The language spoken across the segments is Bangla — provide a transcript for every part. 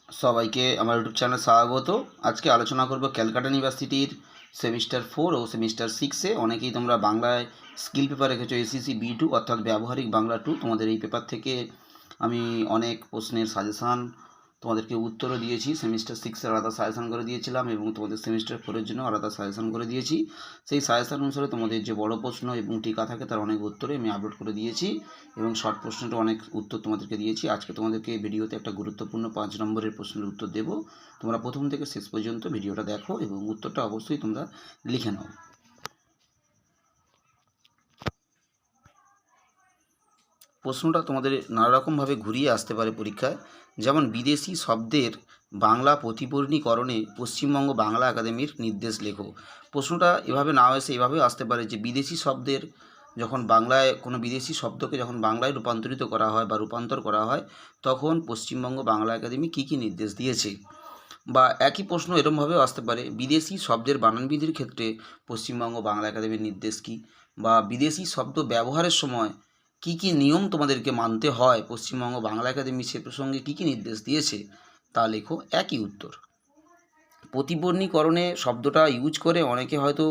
সবাইকে আমার ইউটিউব চ্যানেলে স্বাগত। আজকে আলোচনা করব ক্যালকাটা ইউনিভার্সিটির সেমিস্টার 4 ও সেমিস্টার 6-এ অনেকেই তোমরা বাংলায় স্কিল পেপার রেখেছো এসএসসি B2 অর্থাৎ ব্যবহারিক বাংলা 2। তোমাদের এই পেপার থেকে আমি অনেক প্রশ্নের সাজেশান তোমাদেরকে উত্তরও দিয়েছি। সেমিস্টার 6-এর আলাদা সাজেশান করে দিয়েছিলাম এবং তোমাদের সেমিস্টার 4-এর জন্য আলাদা সাজেশান করে দিয়েছি। সেই সাজেশান অনুসারে তোমাদের যে বড় প্রশ্ন এবং টিকা থাকে তার অনেক উত্তরে আমি আপলোড করে দিয়েছি এবং শর্ট প্রশ্নটা অনেক উত্তর তোমাদেরকে দিয়েছি। আজকে তোমাদেরকে ভিডিওতে একটা গুরুত্বপূর্ণ 5 নম্বরের প্রশ্নের উত্তর দেব। তোমরা প্রথম থেকে শেষ পর্যন্ত ভিডিওটা দেখো এবং উত্তরটা অবশ্যই তোমরা লিখে নাও। প্রশ্নটা তোমাদের নানা রকমভাবে ঘুরিয়ে আসতে পারে পরীক্ষায়। যেমন বিদেশি শব্দের বাংলা প্রতিপূর্ণীকরণে পশ্চিমবঙ্গ বাংলা একাডেমির নির্দেশ লেখো। প্রশ্নটা এভাবে না এসে এভাবে আসতে পারে যে বিদেশি শব্দের যখন বাংলায় কোনো বিদেশি শব্দকে যখন বাংলায় রূপান্তরিত করা হয় বা রূপান্তর করা হয় তখন পশ্চিমবঙ্গ বাংলা একাডেমি কী কী নির্দেশ দিয়েছে। বা একই প্রশ্ন এরমভাবেও আসতে পারে বিদেশি শব্দের বানানবিধির ক্ষেত্রে পশ্চিমবঙ্গ বাংলা একাডেমির নির্দেশ কী, বা বিদেশি শব্দ ব্যবহারের সময় কী কী নিয়ম তোমাদেরকে মানতে হয় পশ্চিমবঙ্গ বাংলা একাডেমি সে প্রসঙ্গে কী কী নির্দেশ দিয়েছে তা লেখো। একই উত্তর। প্রতিবর্ণীকরণে শব্দটা ইউজ করে অনেকে হয়তো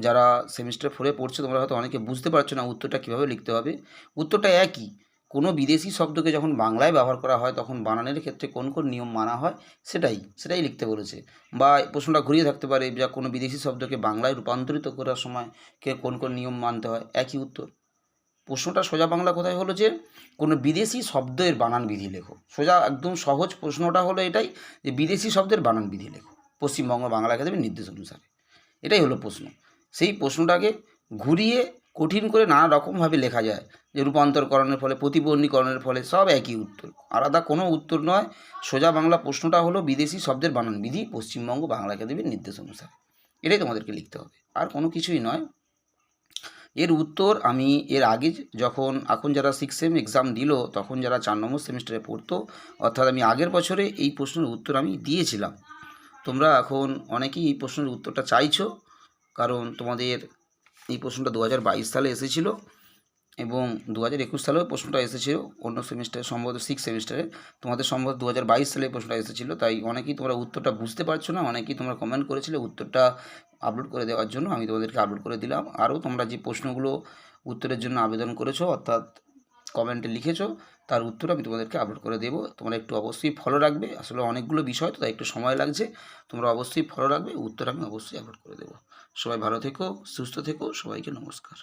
যারা সেমিস্টার 4-এ পড়ছে তোমরা হয়তো অনেকে বুঝতে পারছো না উত্তরটা কীভাবে লিখতে হবে। উত্তরটা একই। কোনো বিদেশি শব্দকে যখন বাংলায় ব্যবহার করা হয় তখন বানানের ক্ষেত্রে কোন কোন নিয়ম মানা হয় সেটাই লিখতে বলেছে। বা প্রশ্নটা ঘুরিয়ে থাকতে পারে যা কোনো বিদেশি শব্দকে বাংলায় রূপান্তরিত করার সময় কোন কোন নিয়ম মানতে হয়, একই উত্তর। প্রশ্নটা সোজা বাংলা কোথায় হলো যে কোনো বিদেশি শব্দের বানান বিধি লেখো। সোজা একদম সহজ প্রশ্নটা হলো এটাই যে বিদেশি শব্দের বানান বিধি লেখো পশ্চিমবঙ্গ বাংলা একাডেমির নির্দেশ অনুসারে। এটাই হলো প্রশ্ন। সেই প্রশ্নটাকে ঘুরিয়ে কঠিন করে নানা রকমভাবে লেখা যায় যে রূপান্তরকরণের ফলে প্রতিবর্ণীকরণের ফলে সব একই উত্তর, আলাদা কোনো উত্তর নয়। সোজা বাংলা প্রশ্নটা হলো বিদেশি শব্দের বানান বিধি পশ্চিমবঙ্গ বাংলা একাডেমির নির্দেশ অনুসারে। এটাই তোমাদেরকে লিখতে হবে, আর কোনো কিছুই নয়। এর উত্তর আমি এর আগে যখন এখন যারা 6 সেম এক্সাম দিল তখন যারা 4 নম্বর সেমিস্টারে পড়তো অর্থাৎ আমি আগের বছরে এই প্রশ্নের উত্তর আমি দিয়েছিলাম। তোমরা এখন অনেকেই এই প্রশ্নের উত্তরটা চাইছো, কারণ তোমাদের এই প্রশ্নটা 2022 সালে এসেছিল এবং 2021 সালেও প্রশ্নটা এসেছিল অন্য সেমিস্টারে, সম্ভবত 6 সেমিস্টারে। তোমাদের সম্ভবত 2022 সালে প্রশ্নটা এসেছিলো, তাই অনেকেই তোমরা উত্তরটা বুঝতে পারছো না, অনেকেই তোমরা কমেন্ট করেছিলে উত্তরটা আপলোড করে দেওয়ার জন্য। আমি তোমাদেরকে আপলোড করে দিলাম। আরও তোমরা যে প্রশ্নগুলো উত্তরের জন্য আবেদন করেছো অর্থাৎ কমেন্টে লিখেছো তার উত্তর আমি তোমাদেরকে আপলোড করে দেবো। তোমরা একটু অবশ্যই ফলো রাখবে, আসলে অনেকগুলো বিষয় তো তাই একটু সময় লাগছে। তোমরা অবশ্যই ফলো রাখবে, উত্তর আমি অবশ্যই আপলোড করে দেবো। সবাই ভালো থেকো, সুস্থ থেকো, সবাইকে নমস্কার।